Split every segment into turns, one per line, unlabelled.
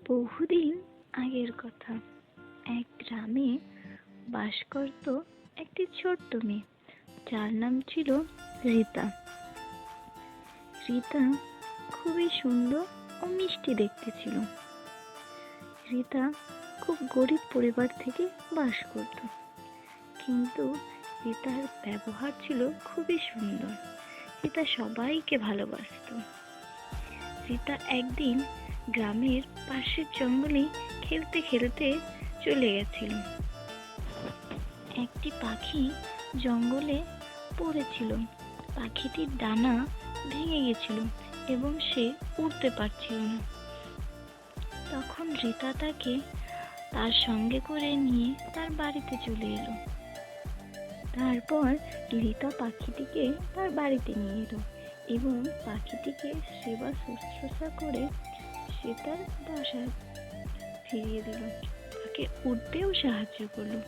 বহুদিন আগের কথা। এক গ্রামে বাস করত একটি ছোট্ট মেয়ে, যার নাম ছিল রীতা। রীতা খুবই সুন্দর ও মিষ্টি দেখতে ছিল। রীতা খুব গরিব পরিবার থেকে বাস করত, কিন্তু রীতার ব্যবহার ছিল খুবই সুন্দর। রীতা সবাইকে ভালোবাসত। রীতা একদিন গ্রামের পাশের জঙ্গলে খেলতে খেলতে চলে গেছিল। একটি পাখি জঙ্গলে পড়েছিল। পাখিটির ডানা ভেঙে গেছিল এবং সে উড়তে পারছিল না। তখন রীতা তাকে তার সঙ্গে করে নিয়ে তার বাড়িতে চলে এলো। তারপর রীতা পাখিটিকে তার বাড়িতে নিয়ে এলো এবং পাখিটিকে সেবা শুশ্রূষা করে সে তার বাসায় ফিরিয়ে দিল। তাকে উঠতেও সাহায্য করলো।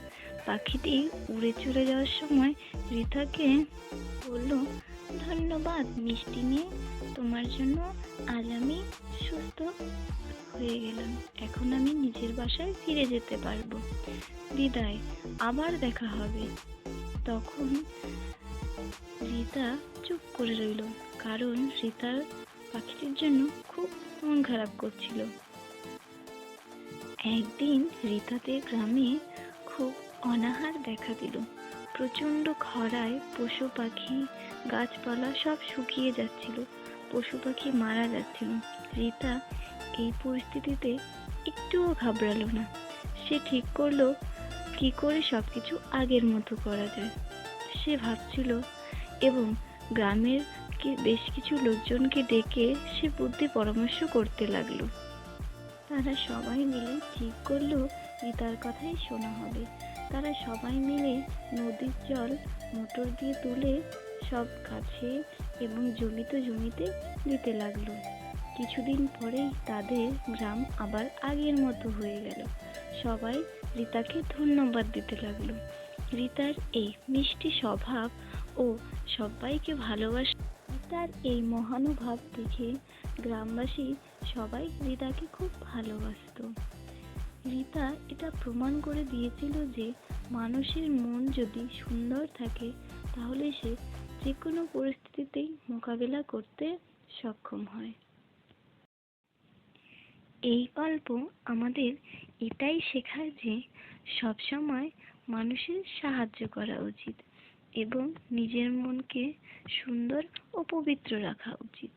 পাখিটি উড়ে চলে যাওয়ার সময় রীতাকে বলল, ধন্যবাদ মিষ্টি মেয়ে, তোমার জন্য আজ আমি সুস্থ হয়ে গেলাম। এখন আমি নিজের বাসায় ফিরে যেতে পারবো। বিদায়, আবার দেখা হবে। তখন রীতা চুপ করে রইল, কারণ রীতার পাখিটির জন্য খুব মন খারাপ করছিল। একদিন রীতাদের গ্রামে খুব অনাহার দেখা দিল। প্রচন্ড খরায় পশু পাখি গাছপালা সব শুকিয়ে যাচ্ছিল, পশু পাখি মারা যাচ্ছিল। রীতা এই পরিস্থিতিতে একটুও ঘাবড়ালো না। সে ঠিক করলো কি করে সবকিছু আগের মতো করা যায়। সে ভাবছিল এবং গ্রামের বেশ কিছু লোকজনকে ডেকে সে বুদ্ধি পরামর্শ করতে লাগলো। তারা সবাই মিলে ঠিক করলো রীতার কথাই শোনা হবে। তারা সবাই মিলে নদীর জল মোটর দিয়ে তুলে সব গাছে এবং জমিতে দিতে লাগলো। কিছুদিন পরেই তাদের গ্রাম আবার আগের মতো হয়ে গেল। সবাই রীতাকে ধন্যবাদ দিতে লাগলো। রীতার এই মিষ্টি স্বভাব ও সবাইকে ভালোবাসা, তার এই মহানুভব দেখে গ্রামবাসী সবাই রীতাকে খুব ভালোবাসতো। রীতা এটা প্রমাণ করে দিয়েছিল যে মানুষের মন যদি সুন্দর থাকে তাহলে সে যে কোনো পরিস্থিতিতেই মোকাবেলা করতে সক্ষম হয়। এই গল্প আমাদের এটাই শেখায় যে সবসময় মানুষের সাহায্য করা উচিত এবং নিজের মনকে সুন্দর ও পবিত্র রাখা উচিত।